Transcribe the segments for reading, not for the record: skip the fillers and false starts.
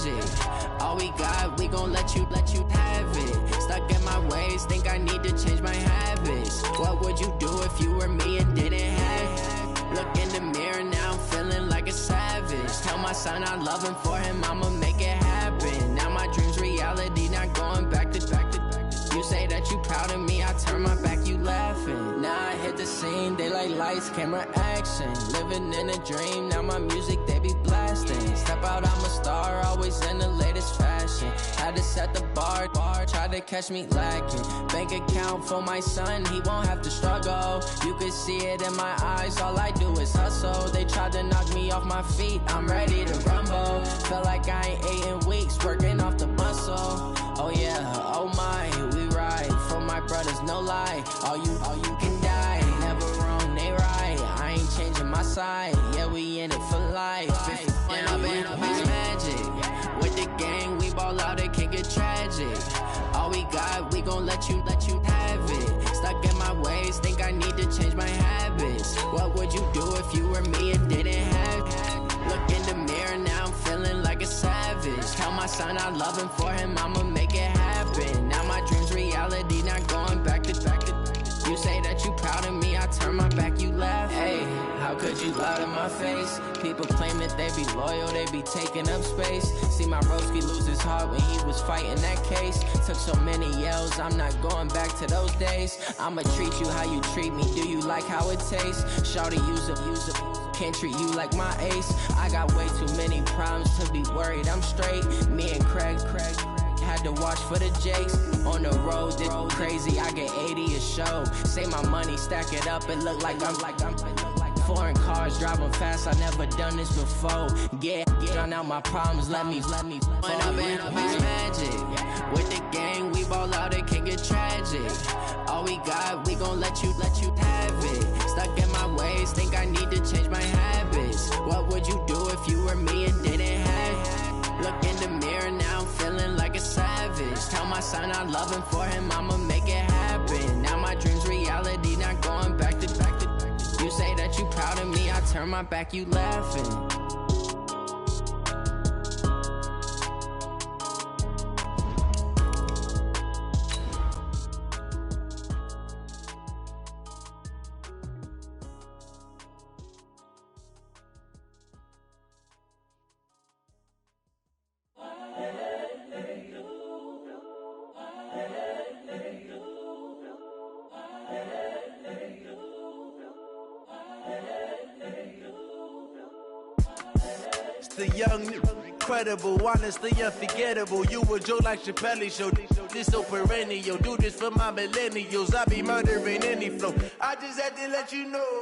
magic. All we got, we gon' let you have it. Stuck in my ways, think I need to change my habits. What would you do if you were me and didn't have it? Look in the mirror now, I'm feeling like a savage. Tell my son I love him, for him I'ma make it happen. Now my dream's reality, not going back to. You say that you proud of me, I turn my back, you laughing. Now I hit the scene, they like lights, camera, action. Living in a dream, now my music, they be blasting. Step out, I'm a star, always in the latest fashion. Had to set the bar, try to catch me lacking. Bank account for my son, he won't have to struggle. You can see it in my eyes, all I do is hustle. They tried to knock me off my feet, I'm ready to rumble. Feel like I ain't ate in weeks, working off the muscle. Oh yeah, oh my, we ride for my brothers, no lie. All you can die, never wrong, they right. I ain't changing my side, yeah, we in it for life. And I've been magic. With the gang, we ball out, it can get tragic. All we got, we gon' let you have it. Stuck in my ways, think I need to change my habits. What would you do if you were me and didn't have it? Look in the mirror, now I'm feeling like a savage. Tell my son I love him, for him I'ma make it happen. Now my dream's reality, not going back to. You say that you proud of me, I turn my back, you laugh. Hey, how could you lie to my face? People claim that they be loyal, they be taking up space. See my broski lose his heart when he was fighting that case. Took so many yells, I'm not going back to those days. I'ma treat you how you treat me, do you like how it tastes? Shawty, use up, can't treat you like my ace. I got way too many problems to be worried, I'm straight. Me and Craig had to watch for the Jakes. On the road, this crazy, I get 80 a show. Say my money, stack it up, it look like I'm foreign cars, driving fast, I never done this before. Get drown out my problems, let me When I'm in magic. With the gang, we ball out, it can get tragic. All we got, we gon' let you have it. Stuck in my ways, think I need to change my habits. What would you do if you were me and didn't have it? Look in the mirror, now I'm feeling like a savage. Tell my son I love him, for him I'ma make it happen. Now my dream's reality, not going back to. You say that you proud of me, I turn my back, you laughing. The young, incredible, honestly unforgettable. You a joke like Chappelle Show. This so perennial. Do this for my millennials. I be murdering any flow. I just had to let you know.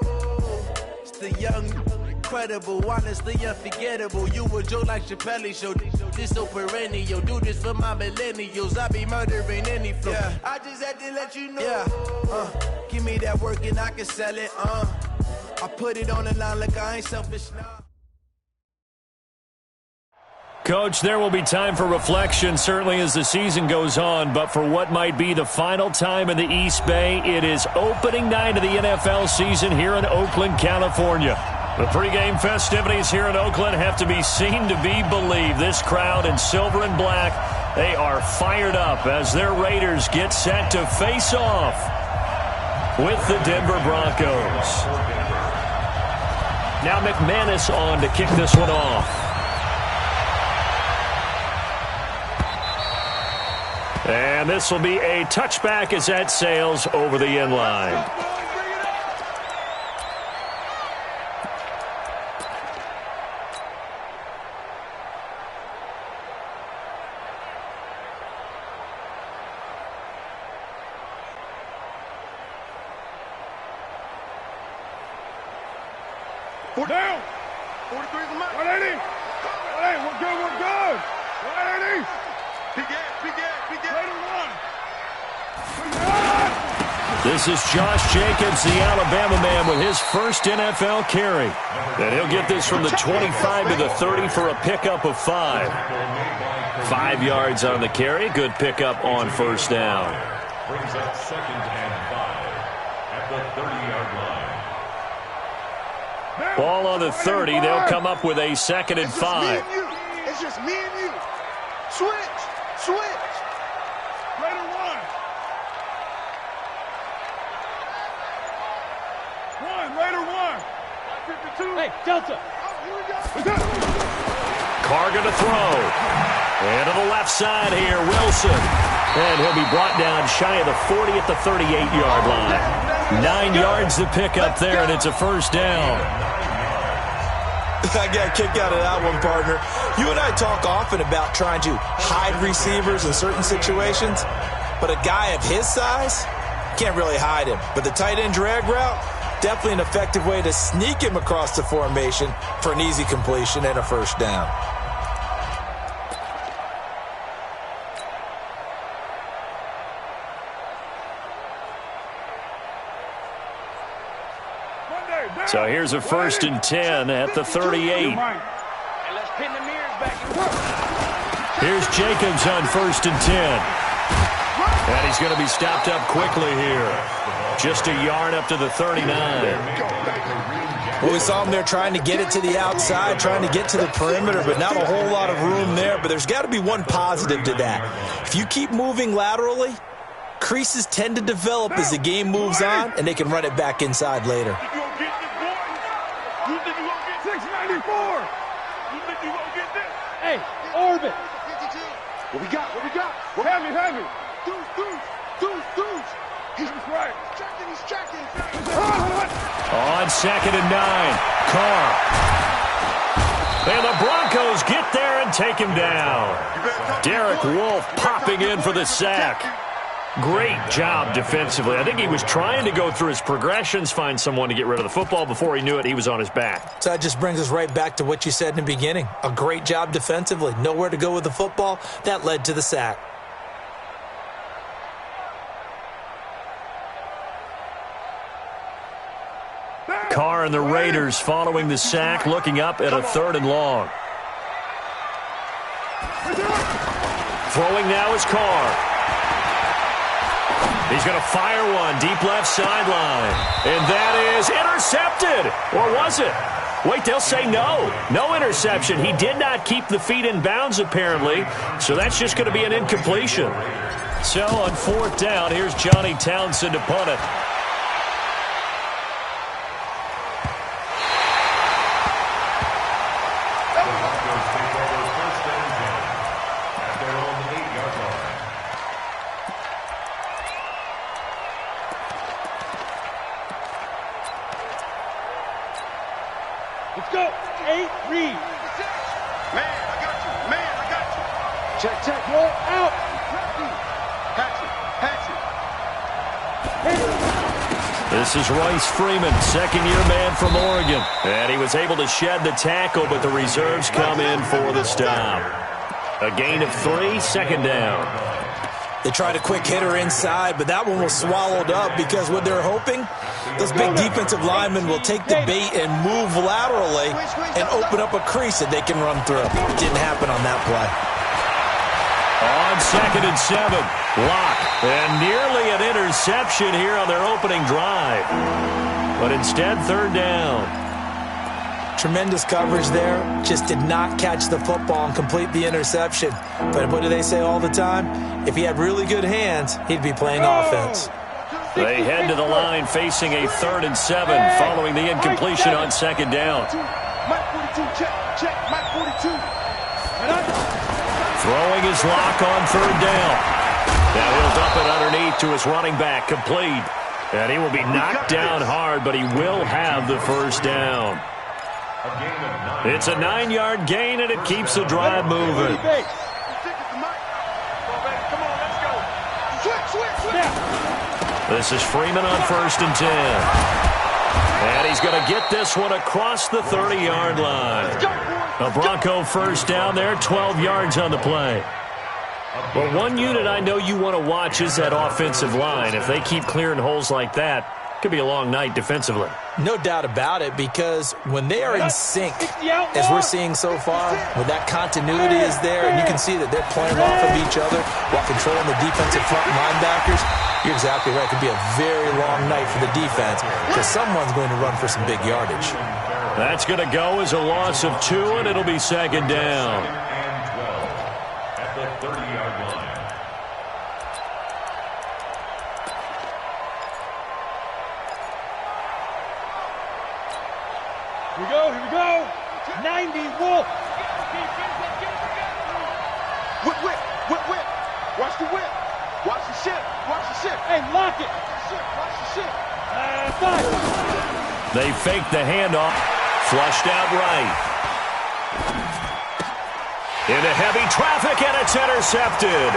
It's the young, incredible, honestly unforgettable. You a joke like Chappelle Show. This so perennial. Do this for my millennials. I be murdering any flow. Yeah. I just had to let you know. Yeah. Give me that work and I can sell it. I put it on the line like I ain't selfish now. Coach, there will be time for reflection, certainly as the season goes on, but for what might be the final time in the East Bay, it is opening night of the NFL season here in Oakland, California. The pregame festivities here in Oakland have to be seen to be believed. This crowd in silver and black, they are fired up as their Raiders get set to face off with the Denver Broncos. Now McManus on to kick this one off. And this will be a touchback as that sails over the end line. Four down. 43 is the match. 180. 180. We're good. We're good. 180. This is Josh Jacobs, the Alabama man, with his first NFL carry. And he'll get this from the 25 to the 30 for a pickup of 5. 5 yards on the carry. Good pickup on first down. Brings up 2nd and 5 at the 30-yard line. Ball on the 30. They'll come up with a 2nd and 5. It's just me and you. Switch. Raider 1. Raider 1. 52. Hey, Delta. Carr going to throw. And to the left side here, Wilson. And he'll be brought down shy of the 40 at the 38-yard line. 9 yards to pick up there, and it's a first down. I got a kick out of that one, partner. You and I talk often about trying to hide receivers in certain situations, but a guy of his size, can't really hide him. But the tight end drag route, definitely an effective way to sneak him across the formation for an easy completion and a first down. So here's a 1st and 10 at the 38. Here's Jacobs on 1st and 10. And he's going to be stopped up quickly here. Just a yard up to the 39. Well, we saw him there trying to get it to the outside, trying to get to the perimeter, but not a whole lot of room there. But there's got to be one positive to that. If you keep moving laterally, creases tend to develop as the game moves on, and they can run it back inside later. You think you gonna get 694? You think you gonna get this? Hey, orbit. 52. What we got? Heavy. Deuce. He's right. He's checking. On 2nd and 9, Carr. And the Broncos get there and take him down. Derek Wolfe popping in for the sack. Great job defensively. I think he was trying to go through his progressions, find someone to get rid of the football. Before he knew it, he was on his back. So that just brings us right back to what you said in the beginning. A great job defensively. Nowhere to go with the football. That led to the sack. Carr and the Raiders following the sack, looking up at a 3rd and long. Throwing now is Carr. He's going to fire one deep left sideline. And that is intercepted. Or was it? Wait, they'll say no. No interception. He did not keep the feet in bounds, apparently. So that's just going to be an incompletion. So on 4th down, here's Johnny Townsend to punt it. Let's go. 8, read. Man, I got you. Check. Roll out. Hatchet. This is Royce Freeman, 2nd-year man from Oregon. And he was able to shed the tackle, but the reserves come in for the stop. A gain of 3, 2nd down. They tried a quick hitter inside, but that one was swallowed up because what they're hoping, those big defensive linemen will take the bait and move laterally and open up a crease that they can run through. Didn't happen on that play. On 2nd and 7, Locke. And nearly an interception here on their opening drive. But instead, 3rd down. Tremendous coverage there. Just did not catch the football and complete the interception. But what do they say all the time? If he had really good hands, he'd be playing offense. They head to the line facing a 3rd and 7 following the incompletion on 2nd down. Mike 42, check. Mike 42. Throwing his Locke on 3rd down. Now he'll dump it underneath to his running back, complete. And he will be knocked down hard, but he will have the first down. It's a 9-yard gain, and it keeps the drive moving. This is Freeman on 1st and 10. And he's going to get this one across the 30-yard line. A Bronco first down there, 12 yards on the play. Well, one unit I know you want to watch is that offensive line. If they keep clearing holes like that, it could be a long night defensively. No doubt about it, because when they are in sync, as we're seeing so far, when that continuity is there, and you can see that they're playing off of each other while controlling the defensive front linebackers, you're exactly right. It could be a very long night for the defense because someone's going to run for some big yardage. That's going to go as a loss of 2, and it'll be 2nd down. 30-yard line. Here we go. 90 Wolf. Whip. Watch the whip. Watch the ship. Hey, lock it. Watch the ship. 5. They fake the handoff. Flushed out right. Into heavy traffic, and it's intercepted.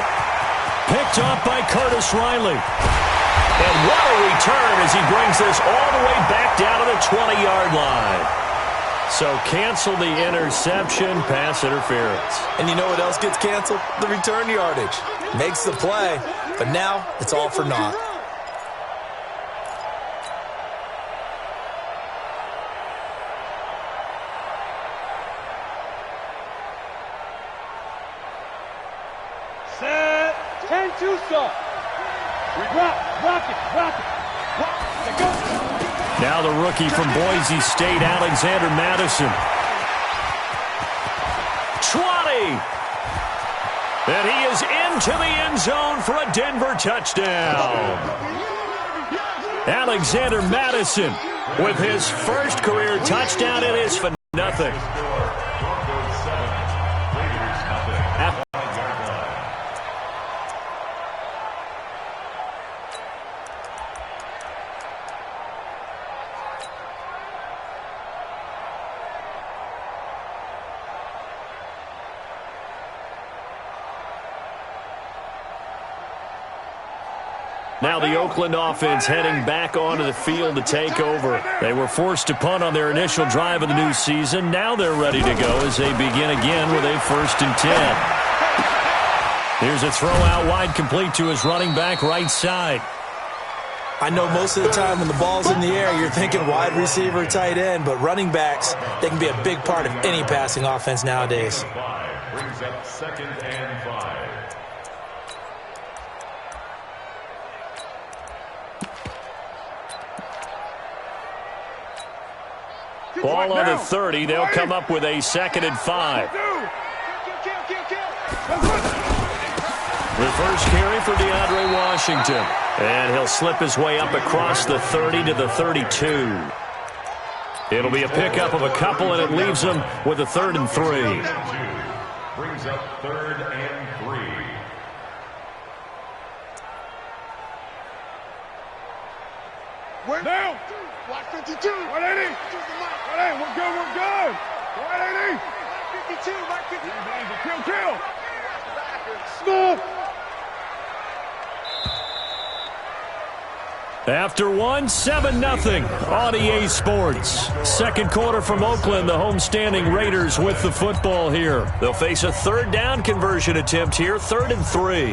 Picked up by Curtis Riley. And what a return as he brings this all the way back down to the 20-yard line. So cancel the interception, pass interference. And you know what else gets canceled? The return yardage. Makes the play, but now it's all for naught. Set. 10-2 stop. Rock it. Let go. Now the rookie from Boise State, Alexander Madison. 20. And he is into the end zone for a Denver touchdown. Alexander Madison with his first career touchdown. It is for nothing. Now the Oakland offense heading back onto the field to take over. They were forced to punt on their initial drive of the new season. Now they're ready to go as they begin again with a 1st and 10. Here's a throw out wide, complete to his running back right side. I know most of the time when the ball's in the air, you're thinking wide receiver, tight end, but running backs, they can be a big part of any passing offense nowadays. Brings up 2nd and 5. Ball on the 30. They'll come up with a 2nd and 5. The first carry for DeAndre Washington. And he'll slip his way up across the 30 to the 32. It'll be a pickup of a couple, and it leaves them with a 3rd and 3. Brings up 3rd and 3. We're down. Watch 52. 180. 180. We're good. 180. 52. 52. Kill. Smooth. After 1, 7-0 on EA Sports. Second quarter from Oakland, the homestanding Raiders with the football here. They'll face a 3rd down conversion attempt here, 3rd and 3.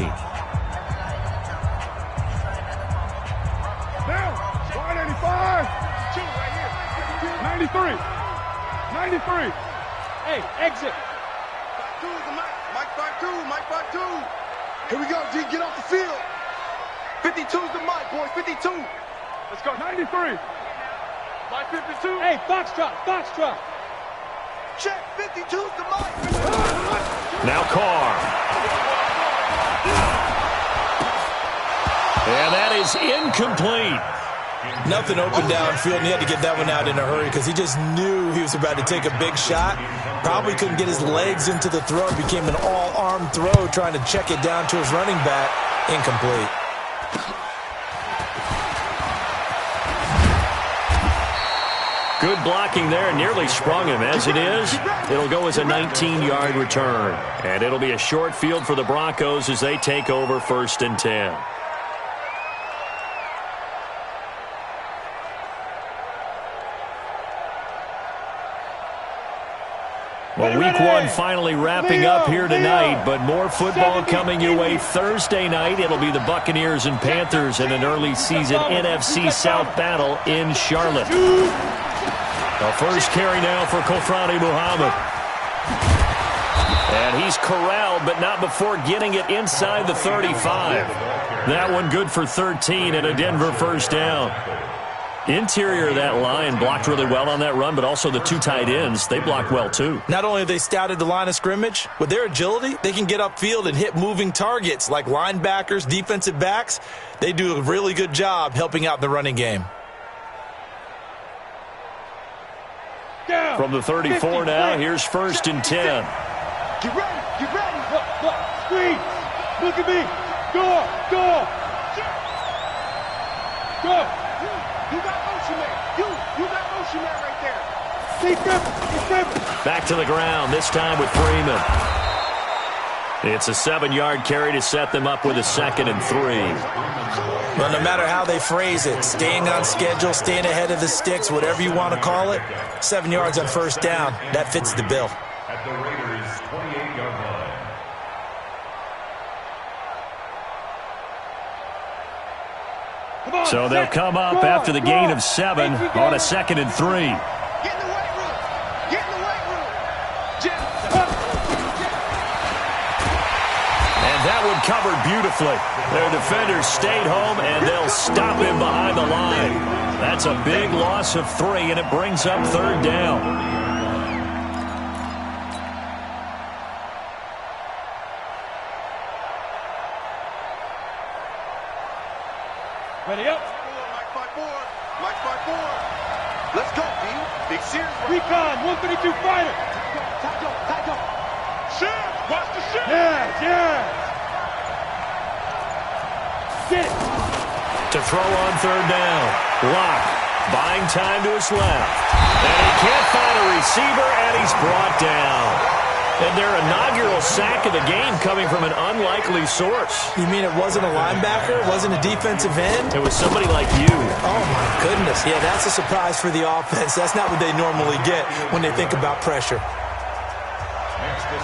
Down. 185. 93. 93. Hey, exit. 5-2 is the mic. Mike 5-2. Mike 5-2. Here we go, G. Get off the field. 52's the mic, boys. 52. Let's go. 93. Mike 52. Hey, Foxtrot. Check. 52's the mic. Now Carr. And that is incomplete. Nothing open downfield, and he had to get that one out in a hurry because he just knew he was about to take a big shot. Probably couldn't get his legs into the throw. Became an all-arm throw trying to check it down to his running back. Incomplete. Good blocking there, nearly sprung him. As it is, it'll go as a 19-yard return. And it'll be a short field for the Broncos as they take over 1st and 10. Well, week 1 finally wrapping up here tonight, but more football coming your way Thursday night. It'll be the Buccaneers and Panthers in an early season NFC South battle in Charlotte. The first carry now for Kofrani Muhammad. And he's corralled, but not before getting it inside the 35. That one good for 13 and a Denver 1st down. Interior of that line blocked really well on that run, but also the two tight ends, they blocked well too. Not only have they scouted the line of scrimmage, with their agility, they can get upfield and hit moving targets like linebackers, defensive backs. They do a really good job helping out the running game. From the 34 now, here's 1st and 10. Get ready, get ready. Look, screen. Look at me. Go. You got motion man. You got motion man right there. Keep them. Back to the ground, this time with Freeman. It's a 7-yard carry to set them up with a 2nd and 3. Well, no matter how they phrase it, staying on schedule, staying ahead of the sticks, whatever you want to call it, 7 yards on 1st down, that fits the bill. At the Raiders' 28-yard line. So they'll come up after the gain of 7 on a 2nd and 3. Get in the weight room. Get in the weight room. And that one covered beautifully. Their defenders stayed home, and they'll stop him behind the line. That's a big loss of 3, and it brings up 3rd down. Ready up. Mike 5-4. Let's go, D. Big series. Recon, 152 fighter. Tight go. Shit. Watch the shit. Yes. Get it. To throw on 3rd down. Lock. Buying time to his left. And he can't find a receiver, and he's brought down. And their inaugural sack of the game coming from an unlikely source. You mean it wasn't a linebacker? It wasn't a defensive end? It was somebody like you. Oh, my goodness. Yeah, that's a surprise for the offense. That's not what they normally get when they think about pressure.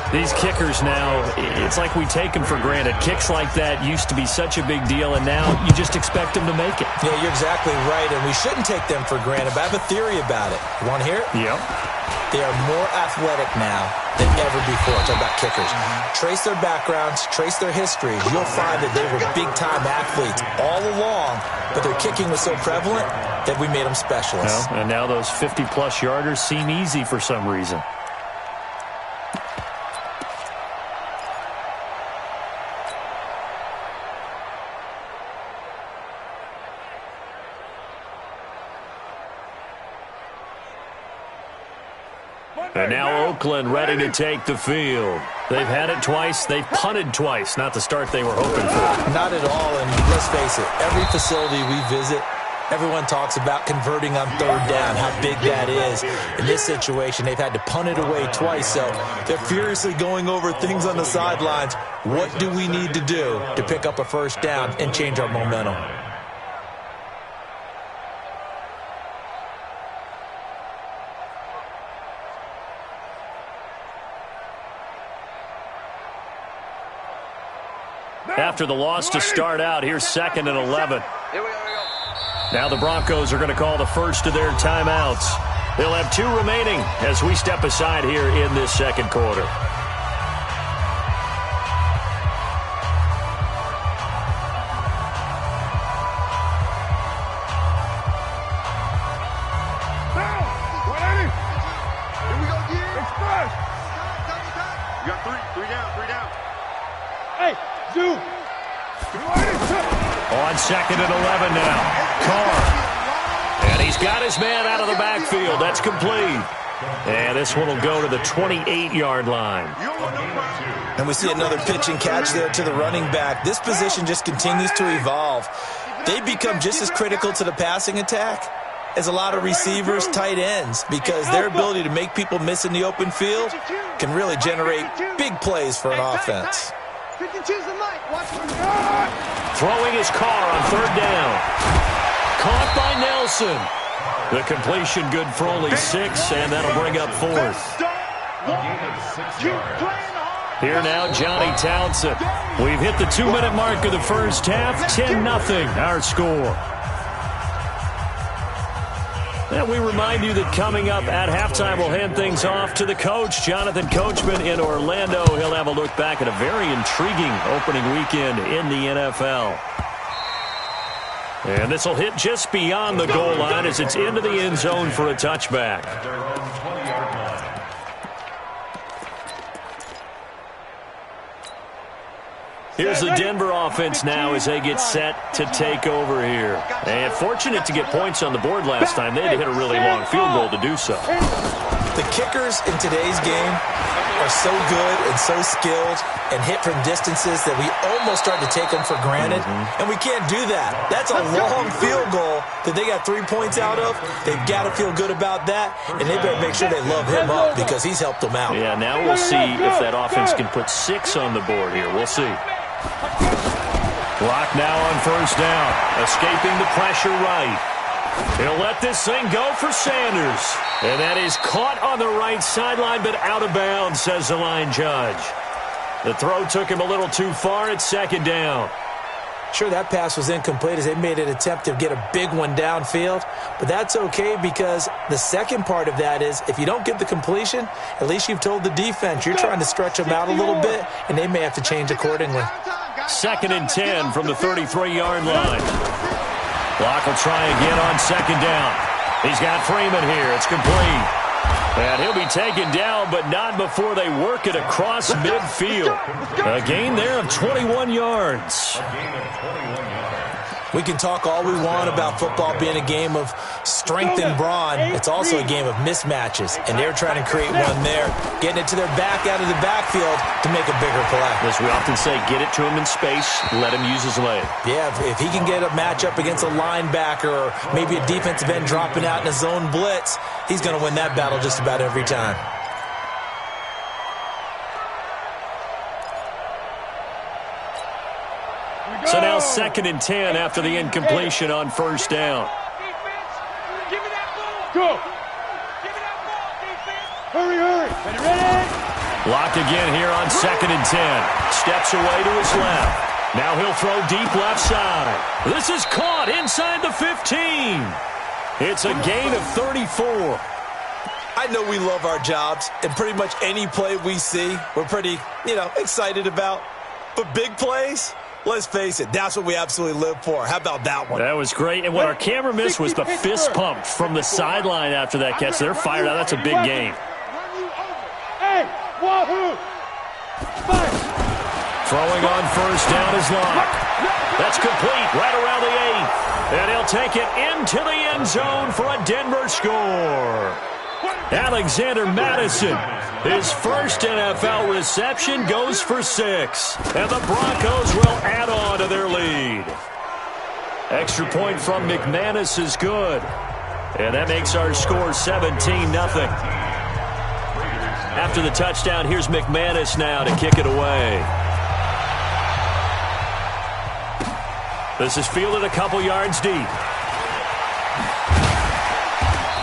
These kickers now, it's like we take them for granted. Kicks like that used to be such a big deal, and now you just expect them to make it. Yeah, you're exactly right, and we shouldn't take them for granted, but I have a theory about it. You want to hear it? Yep. They are more athletic now than ever before. Talk about kickers. Trace their backgrounds, trace their histories. You'll find that they were big-time athletes all along, but their kicking was so prevalent that we made them specialists. Well, and now those 50-plus yarders seem easy for some reason. And now Oakland ready to take the field. They've had it twice. They've punted twice. Not the start they were hoping for. Not at all, and let's face it, every facility we visit, everyone talks about converting on 3rd down, how big that is. In this situation, they've had to punt it away twice, so they're furiously going over things on the sidelines. What do we need to do to pick up a 1st down and change our momentum? After the loss to start out, here's 2nd and 11. Now the Broncos are going to call the first of their timeouts. They'll have 2 remaining as we step aside here in this 2nd quarter. You got 3 down. Hey, Zoo. On 2nd and 11 now. Carr. And he's got his man out of the backfield. That's complete. And this one will go to the 28-yard line. And we see another pitch and catch there to the running back. This position just continues to evolve. They become just as critical to the passing attack as a lot of receivers, tight ends, because their ability to make people miss in the open field can really generate big plays for an offense. Throwing his Carr on 3rd down. Caught by Nelson. The completion good for only 6, and that'll bring up 4th. Here now, Johnny Townsend. We've hit the 2-minute mark of the first half. 10-0 our score. And we remind you that coming up at halftime, we'll hand things off to the coach, Jonathan Coachman in Orlando. He'll have a look back at a very intriguing opening weekend in the NFL. And this will hit just beyond the goal line as it's into the end zone for a touchback. Here's the Denver offense now as they get set to take over here. And fortunate to get points on the board last time. They had to hit a really long field goal to do so. The kickers in today's game are so good and so skilled and hit from distances that we almost start to take them for granted. And we can't do that. That's a long field goal that they got 3 points out of. They've got to feel good about that, and they better make sure they love him up because he's helped them out. Yeah, now we'll see if that offense can put 6 on the board here. We'll see. Clock now on first down. Escaping the pressure right. He'll let this thing go for Sanders. And that is caught on the right sideline, but out of bounds, says the line judge. The throw took him a little too far at second down. Sure, that pass was incomplete as they made an attempt to get a big one downfield, but that's okay because the second part of that is if you don't get the completion, at least you've told the defense you're trying to stretch them out a little bit, and they may have to change accordingly. 2nd and 10 from the 33-yard line. Block will try again on second down. He's got Freeman here. It's complete. And he'll be taken down, but not before they work it across midfield. A gain there of 21 yards. We can talk all we want about football being a game of strength and brawn. It's also a game of mismatches, and they're trying to create one there, getting it to their back out of the backfield to make a bigger play. As we often say, get it to him in space, let him use his leg. Yeah, if he can get a matchup against a linebacker or maybe a defensive end dropping out in a zone blitz, he's going to win that battle just about every time. So now 2nd and 10 after the incompletion on first down. Give me that ball. Go. Give me that ball, defense. Hurry, hurry. Ready? Blocked again here on 2nd and 10. Steps away to his left. Now he'll throw deep left side. This is caught inside the 15. It's a gain of 34. I know we love our jobs, and pretty much any play we see, we're pretty, excited about. But big plays, let's face it, that's what we absolutely live for. How about that one? That was great. And what our camera missed was the fist pump from the sideline after that catch. They're fired out. That's a big game. Hey, wahoo! Throwing on first down is Locke. That's complete right around the 8. And he'll take it into the end zone for a Denver score. Alexander Madison, his first NFL reception, goes for 6. And the Broncos will add on to their lead. Extra point from McManus is good. And that makes our score 17-0. After the touchdown, here's McManus now to kick it away. This is fielded a couple yards deep.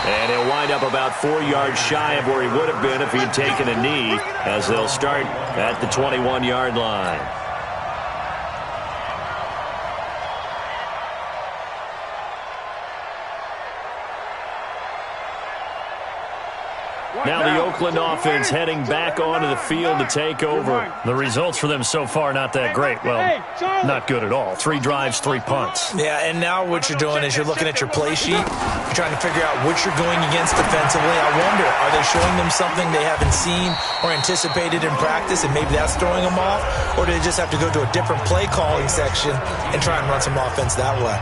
And he'll wind up about 4 yards shy of where he would have been if he had taken a knee, as they'll start at the 21-yard line. Now the Oakland offense heading back onto the field to take over. The results for them so far not that great. Well, not good at all. 3 drives, 3 punts. Yeah, and now what you're doing is you're looking at your play sheet. You're trying to figure out what you're going against defensively. I wonder, are they showing them something they haven't seen or anticipated in practice, and maybe that's throwing them off? Or do they just have to go to a different play calling section and try and run some offense that way?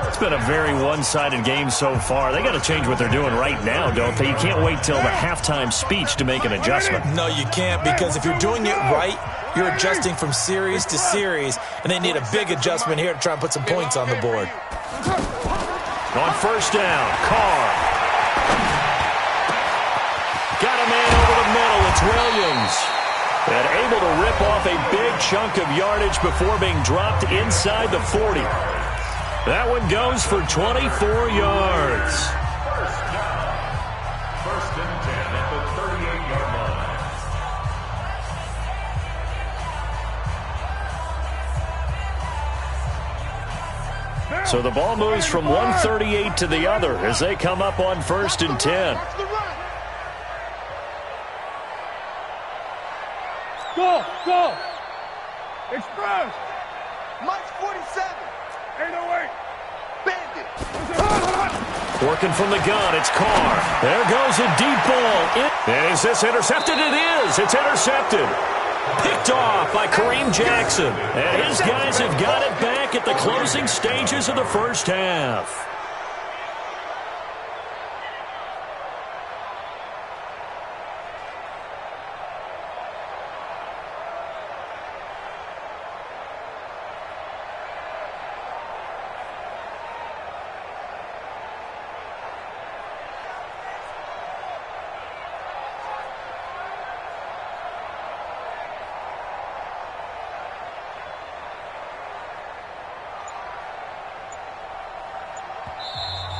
It's been a very one-sided game so far. They got to change what they're doing right now, don't they? You can't wait till the halftime speech to make an adjustment. No, you can't, because if you're doing it right, you're adjusting from series to series, and they need a big adjustment here to try and put some points on the board. On first down, Carr. Got a man over the middle. It's Williams. And able to rip off a big chunk of yardage before being dropped inside the 40. That one goes for 24 yards. First and 10 at the 38-yard line. So the ball moves from 138 to the other as they come up on first and 10. Go! Express! Mike's 47. 808. Bandit. Working from the gun, it's Carr. There goes a deep ball. And is this intercepted? It is. It's intercepted. Picked off by Kareem Jackson. And his guys have got it back at the closing stages of the first half.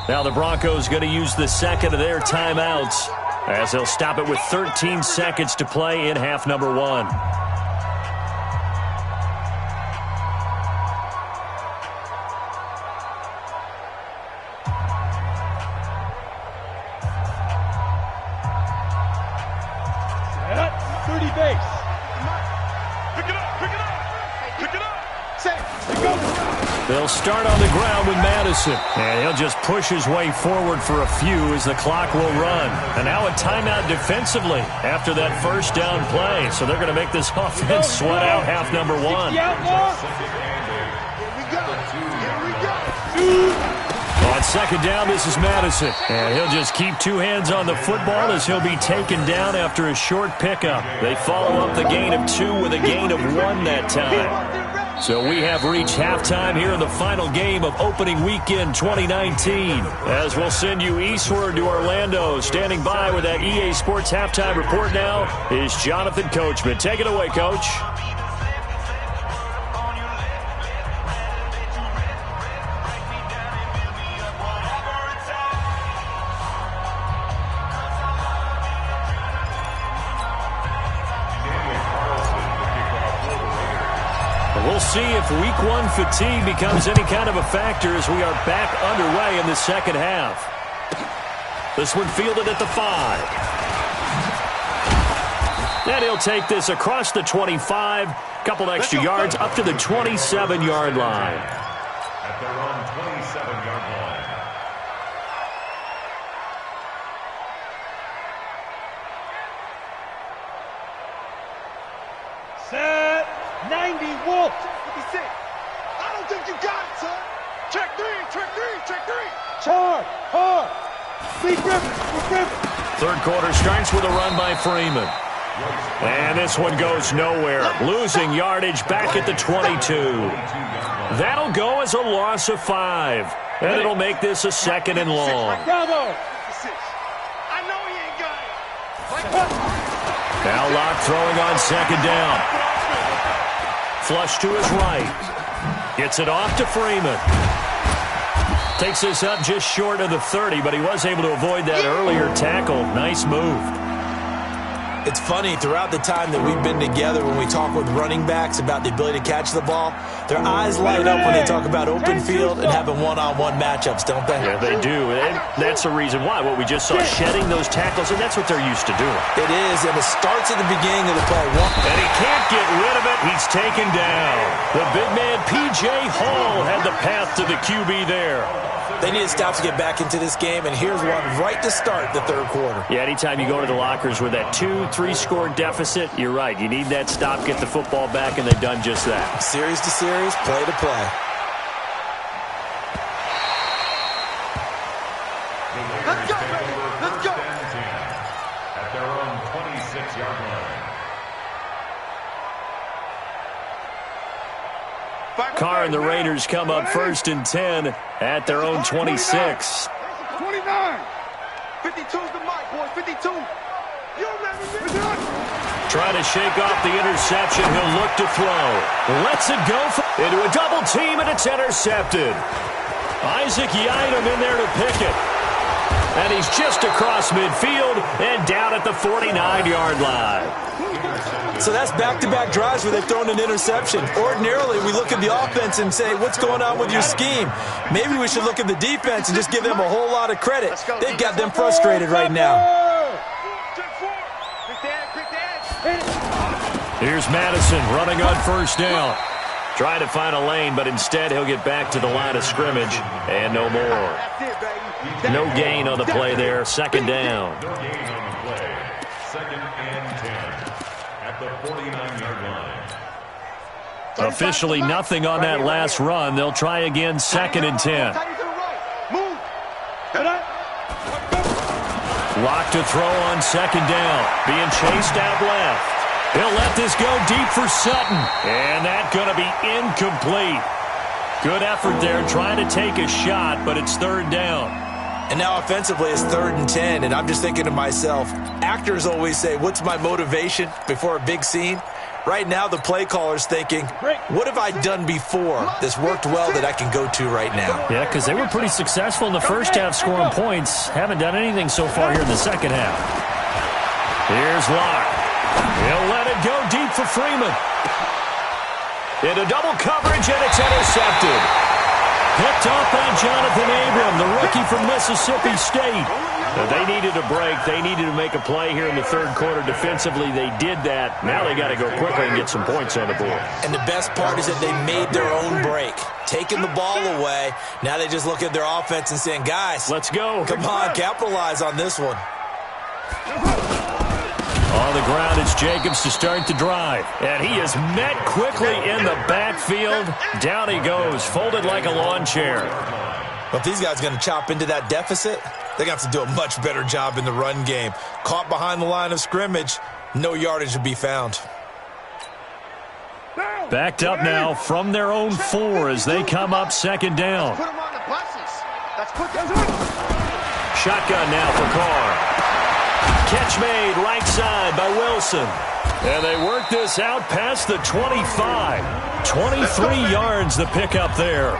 Now the Broncos going to use the second of their timeouts as they'll stop it with 13 seconds to play in half number 1. They'll start on the ground with Madison. And he'll just push his way forward for a few as the clock will run. And now a timeout defensively after that first down play. So they're going to make this offense sweat out half number 1. On second down, this is Madison. And he'll just keep two hands on the football as he'll be taken down after a short pickup. They follow up the gain of 2 with a gain of 1 that time. So we have reached halftime here in the final game of opening weekend 2019. As we'll send you eastward to Orlando. Standing by with that EA Sports halftime report now is Jonathan Coachman. Take it away, Coach. We'll see if week 1 fatigue becomes any kind of a factor as we are back underway in the second half. This one fielded at the 5. And he'll take this across the 25. Couple extra yards up to the 27-yard line. At their own 27-yard line. Set. 90, Wolf. 56. I don't think you got it, son. Check 3, check 3, check 3. Hard, hard. Big Griffin, Big Griffin. Third quarter starts with a run by Freeman. And this one goes nowhere. Losing yardage back at the 22. That'll go as a loss of 5. And it'll make this a 2nd and long. Bravo. I know he ain't got it. Now Locke throwing on second down. Flush to his right. Gets it off to Freeman. Takes this up just short of the 30, but he was able to avoid that earlier tackle. Nice move. It's funny, throughout the time that we've been together when we talk with running backs about the ability to catch the ball, their eyes light up when they talk about open field and having one-on-one matchups, don't they? Yeah, they do. And that's the reason why. What we just saw, shedding those tackles, and that's what they're used to doing. It is, and it starts at the beginning of the play. And he can't get rid of it. He's taken down. The big man, P.J. Hall, had the path to the QB there. They need to stop to get back into this game, and here's one right to start the third quarter. Yeah, anytime you go to the lockers with that 2-3 score deficit, you're right. You need that stop, get the football back, and they've done just that. Series to series, play to play. Let's go, baby. Let's go. At their own 26-yard line. Carr and the Raiders come up 1st and 10 at their own 26. 29. 52's the mic, boys. 52. You don't let me miss it. Trying to shake off the interception. He'll look to throw. Lets it go into a double team, and it's intercepted. Isaac Yiadom in there to pick it. And he's just across midfield and down at the 49-yard line. So that's back-to-back drives where they've thrown an interception. Ordinarily, we look at the offense and say, what's going on with your scheme? Maybe we should look at the defense and just give them a whole lot of credit. They've got them frustrated right now. Here's Madison running on first down. Trying to find a lane, but instead he'll get back to the line of scrimmage, and no more. No gain on the play there. Second down. No gain on the play. Second and 10 at the 49-yard line. Officially nothing on that last run. They'll try again, second and 10. Lock to throw on second down. Being chased out left. He'll let this go deep for Sutton. And that's going to be incomplete. Good effort there trying to take a shot, but it's third down. And now offensively it's 3rd and 10, and I'm just thinking to myself, actors always say, what's my motivation before a big scene? Right now the play caller's thinking, what have I done before that's worked well that I can go to right now? Yeah, because they were pretty successful in the first half scoring points. Haven't done anything so far here in the second half. Here's Locke. He'll let it go deep for Freeman. Into double coverage, and it's intercepted. Picked off by Jonathan Abram, the rookie from Mississippi State. Now, they needed a break. They needed to make a play here in the third quarter. Defensively, they did that. Now they got to go quickly and get some points on the board. And the best part is that they made their own break. Taking the ball away. Now they just look at their offense and saying, guys, let's go. Come on, capitalize on this one. On the ground, it's Jacobs to start the drive. And he is met quickly in the backfield. Down he goes, folded like a lawn chair. Well, if these guys are going to chop into that deficit, they're going to have to do a much better job in the run game. Caught behind the line of scrimmage, no yardage to be found. Backed up now from their own 4 as they come up second down. Shotgun now for Carr. Catch made right side by Wilson. And they work this out past the 25. 23 yards the pickup there.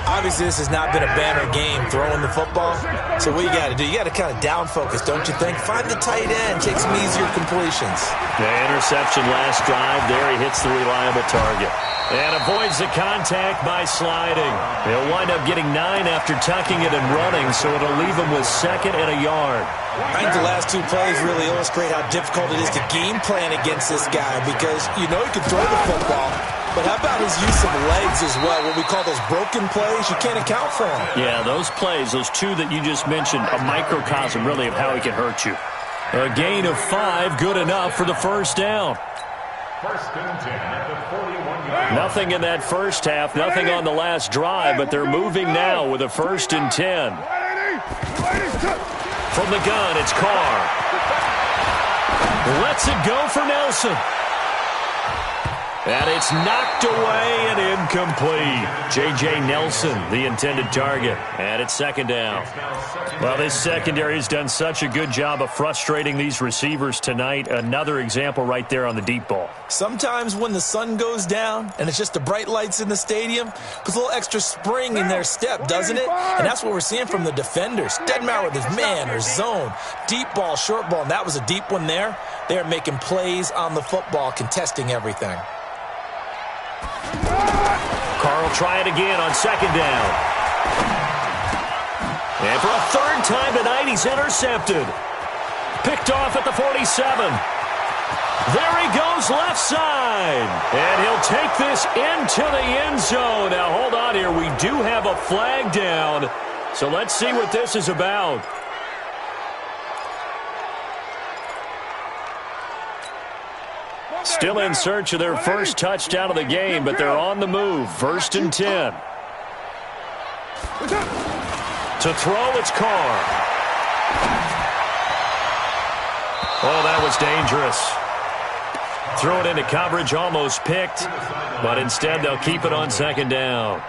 Obviously, this has not been a banner game throwing the football. So what you got to do, you got to kind of down focus, don't you think? Find the tight end, take some easier completions. The interception last drive. There he hits the reliable target. And avoids the contact by sliding. He'll wind up getting 9 after tucking it and running, so it'll leave him with second and a yard. I think the last 2 plays really illustrate how difficult it is to game plan against this guy because you know he can throw the football, but how about his use of legs as well? What we call those broken plays, you can't account for them. Yeah, those plays, those 2 that you just mentioned, a microcosm really of how he can hurt you. A gain of 5, good enough for the first down. First and 10 at the 41-yard. Nothing in that first half, nothing on the last drive, but they're moving now with a first and 10. From the gun, it's Carr. Lets it go for Nelson. And it's knocked away and incomplete. J.J. Nelson, the intended target. And it's second down. Well, this secondary has done such a good job of frustrating these receivers tonight. Another example right there on the deep ball. Sometimes when the sun goes down and it's just the bright lights in the stadium, puts a little extra spring in their step, doesn't it? And that's what we're seeing from the defenders. Doesn't matter whether it's man or zone, deep ball, short ball, and that was a deep one there. They're making plays on the football, contesting everything. Carl try it again on second down. And for a third time tonight, he's intercepted. Picked off at the 47. There he goes left side. And he'll take this into the end zone. Now, hold on here. We do have a flag down. So let's see what this is about. Still in search of their first touchdown of the game, but they're on the move. First and 10. To throw, it's Carr. Oh, that was dangerous. Throw it into coverage, almost picked, but instead they'll keep it on second down.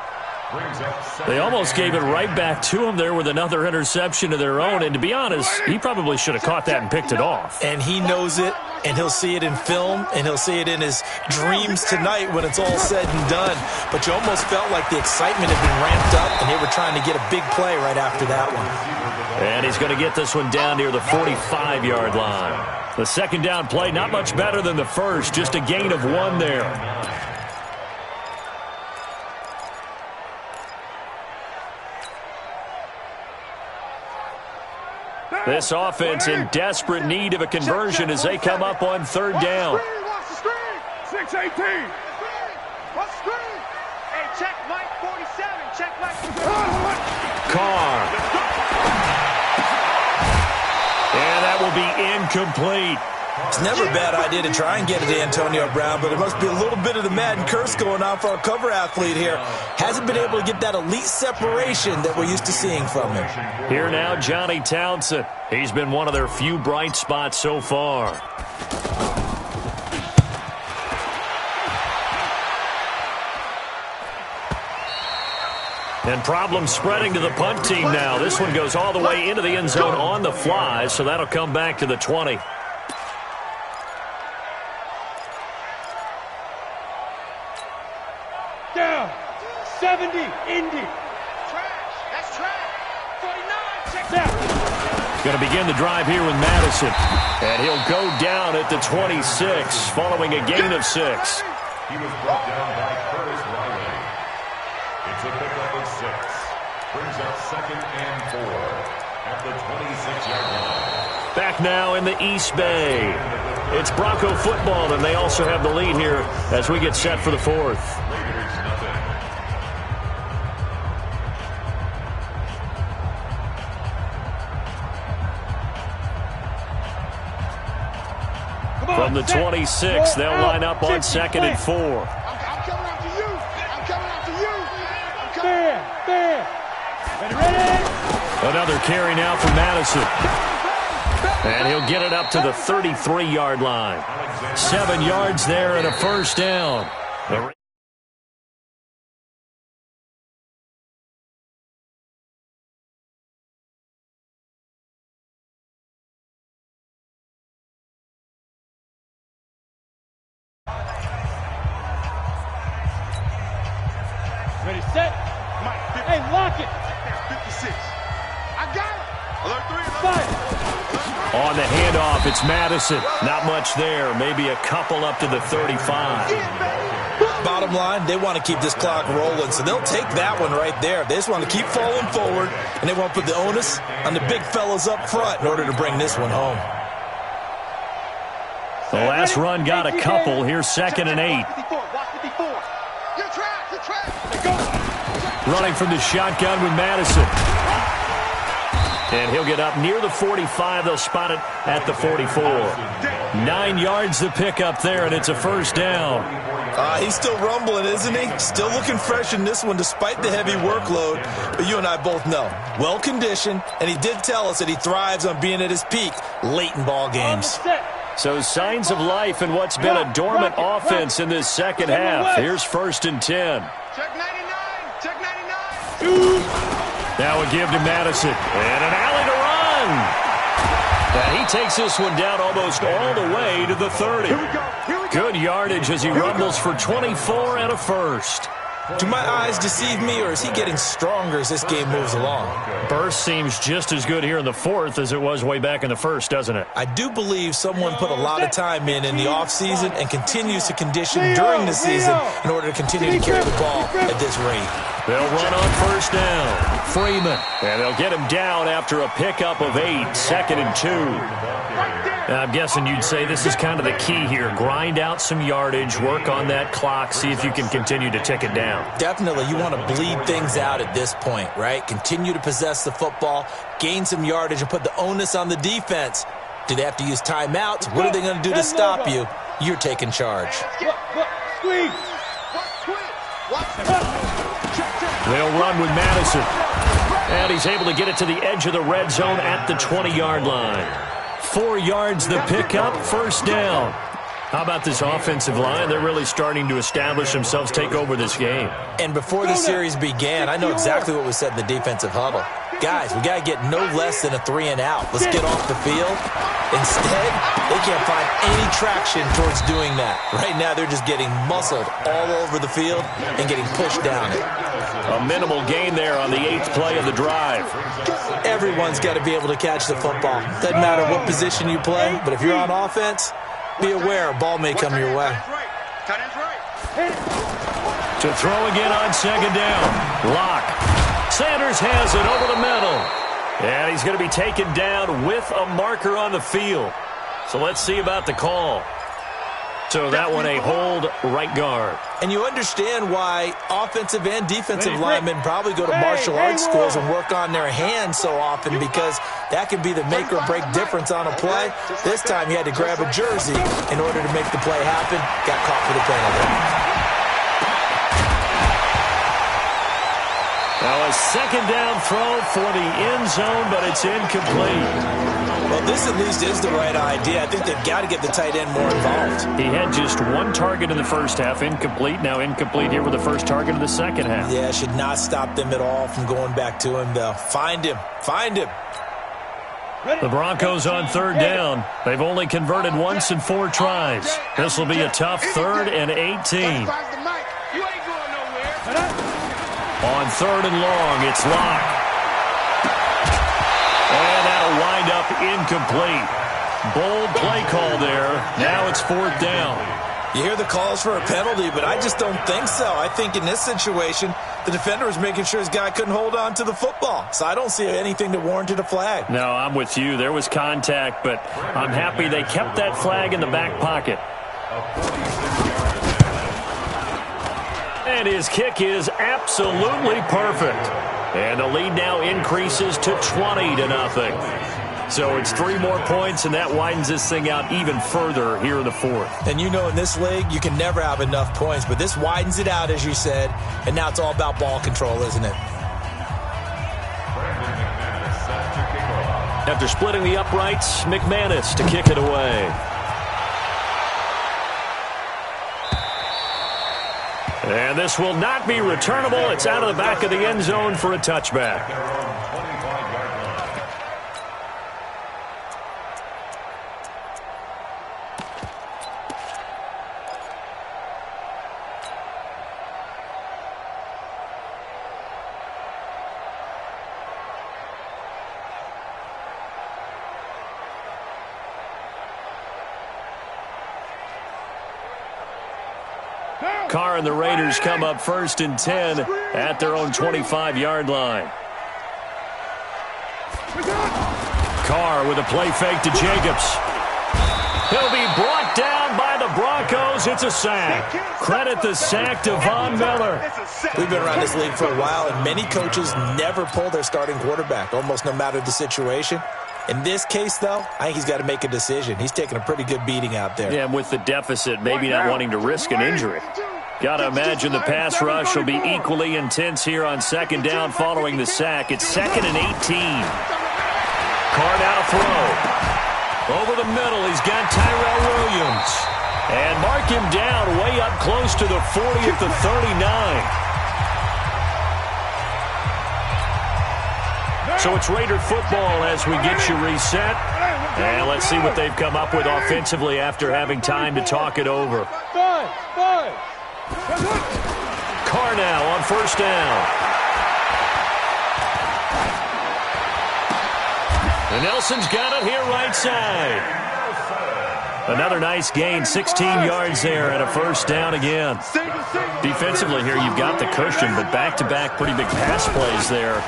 They almost gave it right back to him there with another interception of their own, and to be honest, he probably should have caught that and picked it off. And he knows it, and he'll see it in film, and he'll see it in his dreams tonight when it's all said and done. But you almost felt like the excitement had been ramped up, and they were trying to get a big play right after that one. And he's going to get this one down near the 45-yard line. The second down play, not much better than the first, just a gain of 1 there. This offense in desperate need of a conversion as they come up on third down. 6-18. What screen? Hey, check Mike 47. Check Mike. Carr. And that will be incomplete. It's never a bad idea to try and get it to Antonio Brown, but it must be a little bit of the Madden curse going on for our cover athlete here. Hasn't been able to get that elite separation that we're used to seeing from him. Here now, Johnny Townsend. He's been one of their few bright spots so far. And problems spreading to the punt team now. This one goes all the way into the end zone on the fly, so that'll come back to the 20. Down. 70. Indy. Trash. That's trash. 49. Check that. Going to begin the drive here with Madison. And he'll go down at the 26 following a gain of 6. He was brought down by Curtis Riley. It's a pickup of 6. Brings up 2nd and 4 at the 26-yard line. Back now in the East Bay. It's Bronco football, and they also have the lead here as we get set for the 4th. Raiders nothing. From the 26, they'll line up on 2nd and 4. I'm coming after you. I'm coming after you. I'm coming. Fair. Ready? Another carry now for Madison. And he'll get it up to the 33-yard line. 7 yards there and a first down. Ready, set. Hey, lock it. 56. I got it. Alert 3. Fire. On the handoff, it's Madison. Not much there. Maybe a couple up to the 35. Bottom line, they want to keep this clock rolling, so they'll take that one right there. They just want to keep falling forward, and they want to put the onus on the big fellas up front in order to bring this one home. The last run got a couple. Here's 2nd and 8. 54. Watch 54. You're trapped. You're trapped. Go. Running from the shotgun with Madison. And he'll get up near the 45. They'll spot it at the 44. 9 yards to pick up there, and it's a first down. He's still rumbling, isn't he? Still looking fresh in this one despite the heavy workload. But you and I both know, well-conditioned, and he did tell us that he thrives on being at his peak late in ball games. So signs of life in what's been a dormant offense in this second half. Here's 1st and 10. Check 99. Check 99. Now a give to Madison. And an alley to run. And he takes this one down almost all the way to the 30. Here we go. Good yardage as he rumbles for 24 and a first. Do my eyes deceive me, or is he getting stronger as this game moves along? Burst seems just as good here in the 4th as it was way back in the 1st, doesn't it? I do believe someone put a lot of time in the offseason and continues to condition during the season in order to continue to carry the ball at this rate. They'll run on first down. Freeman. And they'll get him down after a pickup of 8. 2nd and 2. I'm guessing you'd say this is kind of the key here. Grind out some yardage, work on that clock, see if you can continue to tick it down. Definitely. You want to bleed things out at this point, right? Continue to possess the football, gain some yardage, and put the onus on the defense. Do they have to use timeouts? What are they going to do to stop you? You're taking charge. Squeeze. They'll run with Madison. And he's able to get it to the edge of the red zone at the 20-yard line. 4 yards the pickup, first down. How about this offensive line? They're really starting to establish themselves, take over this game. And before the series began, I know exactly what was said in the defensive huddle. Guys, we got to get no less than a 3 and out. Let's get off the field. Instead, they can't find any traction towards doing that. Right now, they're just getting muscled all over the field and getting pushed down it. A minimal gain there on the 8th play of the drive. Everyone's got to be able to catch the football. Doesn't matter what position you play, but if you're on offense, be aware a ball may come your way. To throw again on 2nd down. Lock. Sanders has it over the middle. And he's going to be taken down with a marker on the field. So let's see about the call. So that one a hold right guard. And you understand why offensive and defensive linemen probably go to martial arts schools and work on their hands so often, because that can be the make or break difference on a play. This time he had to grab a jersey in order to make the play happen. Got caught for the penalty. Now a second down throw for the end zone, but it's incomplete. Well, this at least is the right idea. I think they've got to get the tight end more involved. He had just one target in the first half, incomplete. Now incomplete here with the first target of the second half. Yeah, should not stop them at all from going back to him, though. Find him. Find him. The Broncos on third down. They've only converted once in 4 tries. This will be a tough 3rd and 18. On 3rd and long, it's Locke. And that'll wind up incomplete. Bold play call there. Now it's 4th down. You hear the calls for a penalty, but I just don't think so. I think in this situation, the defender was making sure his guy couldn't hold on to the football. So I don't see anything that warranted a flag. No, I'm with you. There was contact, but I'm happy they kept that flag in the back pocket. And his kick is absolutely perfect. And the lead now increases to 20-0. So it's 3 more points, and that widens this thing out even further here in the 4th. And you know in this league, you can never have enough points, but this widens it out, as you said, and now it's all about ball control, isn't it? After splitting the uprights, McManus to kick it away. And this will not be returnable. It's out of the back of the end zone for a touchback. Carr and the Raiders come up 1st and 10 at their own 25-yard line. Carr with a play fake to Jacobs. He'll be brought down by the Broncos. It's a sack. Credit the sack to Von Miller. We've been around this league for a while, and many coaches never pull their starting quarterback, almost no matter the situation. In this case, though, I think he's got to make a decision. He's taking a pretty good beating out there. Yeah, and with the deficit, maybe not wanting to risk an injury. Got to imagine the pass rush will be equally intense here on 2nd down following the sack. It's 2nd and 18. Carr now to throw. Over the middle, he's got Tyrell Williams. And mark him down way up close to the 40 at the 39. So it's Raider football as we get you reset. And let's see what they've come up with offensively after having time to talk it over. Carr now on 1st down. And Nelson's got it here right side. Another nice gain, 16 yards there and a 1st down again. Defensively here, you've got the cushion, but back-to-back pretty big pass plays there.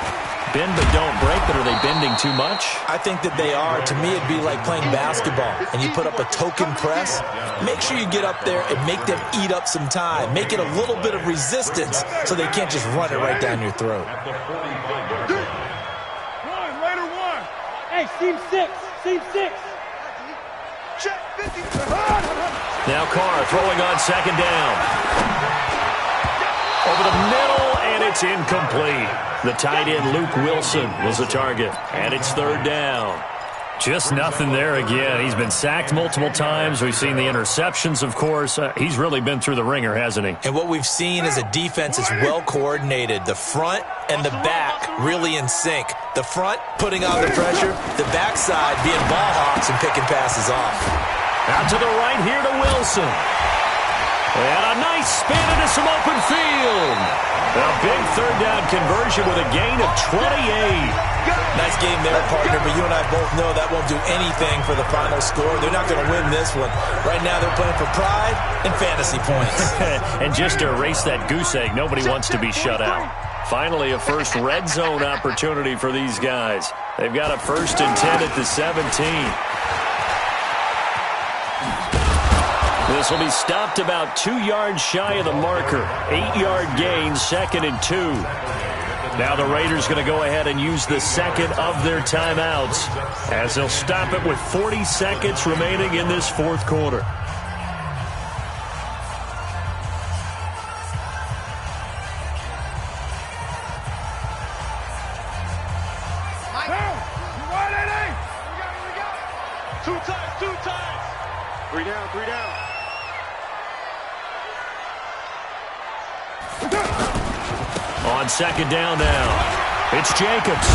Bend but don't break, but are they bending too much? I think that they are. To me, it'd be like playing basketball, and you put up a token press. Make sure you get up there and make them eat up some time. Make it a little bit of resistance so they can't just run it right down your throat. Raider 1. Hey, seam 6. Seam 6. Check 50. Now Carr throwing on 2nd down. Over the middle, and it's incomplete. The tight end, Luke Wilson, was the target. And it's 3rd down. Just nothing there again. He's been sacked multiple times. We've seen the interceptions, of course. He's really been through the ringer, hasn't he? And what we've seen is a defense that's well coordinated. The front and the back really in sync. The front putting on the pressure. The backside being ball hawks and picking passes off. Out to the right here to Wilson. And a nice spin into some open field. A big 3rd down conversion with a gain of 28. Nice game there, partner, but you and I both know that won't do anything for the final score. They're not going to win this one. Right now they're playing for pride and fantasy points. And just to erase that goose egg, nobody wants to be shut out. Finally, a first red zone opportunity for these guys. They've got a 1st and 10 at the 17. This will be stopped about 2 yards shy of the marker. 8-yard gain, 2nd and 2. Now the Raiders going to go ahead and use the second of their timeouts as they'll stop it with 40 seconds remaining in this fourth quarter. Two times. 3 down, 3 down. On second down now, it's Jacobs.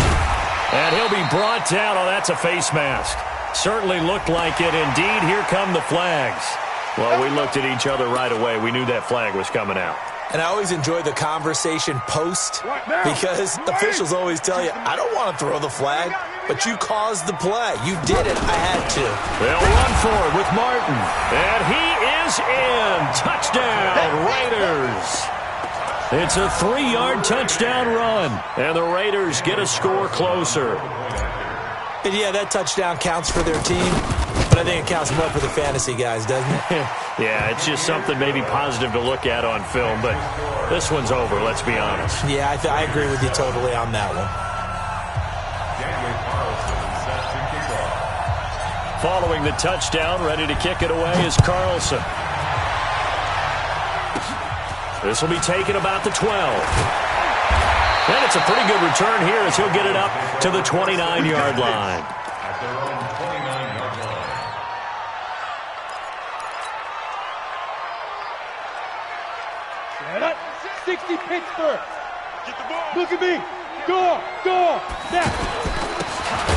And he'll be brought down. Oh, that's a face mask. Certainly looked like it. Indeed, here come the flags. Well, we looked at each other right away. We knew that flag was coming out. And I always enjoy the conversation post because officials always tell you, I don't want to throw the flag, but you caused the play. You did it. I had to. They'll run for it with Martin. And he is in. Touchdown, Raiders. It's a 3-yard touchdown run. And the Raiders get a score closer. And yeah, that touchdown counts for their team, but I think it counts more for the fantasy guys, doesn't it? Yeah, it's just something maybe positive to look at on film, but this one's over, let's be honest. Yeah, I agree with you totally on that one. Following the touchdown, ready to kick it away is Carlson. This will be taken about the 12. And it's a pretty good return here as he'll get it up to the 29-yard line. At their own 29-yard line. 60 Pittsburgh. Look at me. Go. Snap.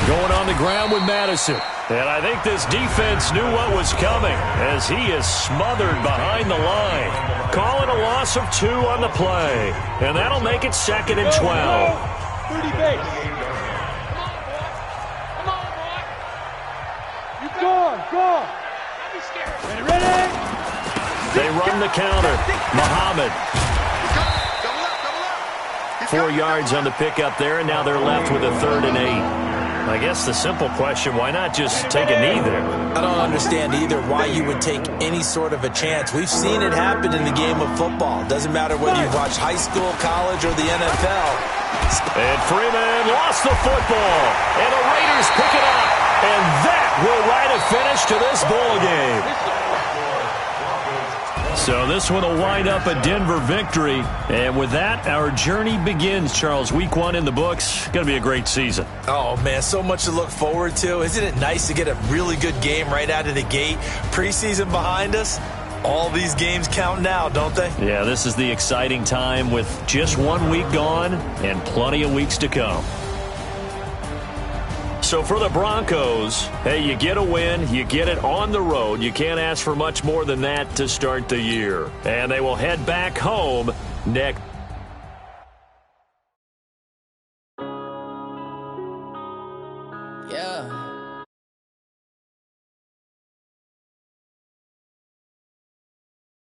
Going on the ground with Madison. And I think this defense knew what was coming as he is smothered behind the line. Calling a loss of 2 on the play. And that'll make it 2nd and 12. 30 base. Come on, boy. You go. Ready? They run the counter. Muhammad. 4 yards on the pickup there, and now they're left with a 3rd and 8. I guess the simple question, why not just take a knee there? I don't understand either why you would take any sort of a chance. We've seen it happen in the game of football. Doesn't matter whether you've watched high school, college, or the NFL. And Freeman lost the football. And the Raiders pick it up. And that will write a finish to this ball game. So this one will wind up a Denver victory. And with that, our journey begins, Charles. Week 1 in the books. Going to be a great season. Oh, man, so much to look forward to. Isn't it nice to get a really good game right out of the gate? Preseason behind us. All these games count now, don't they? Yeah, this is the exciting time with just 1 week gone and plenty of weeks to come. So for the Broncos, hey, you get a win, you get it on the road. You can't ask for much more than that to start the year. And they will head back home next. Yeah.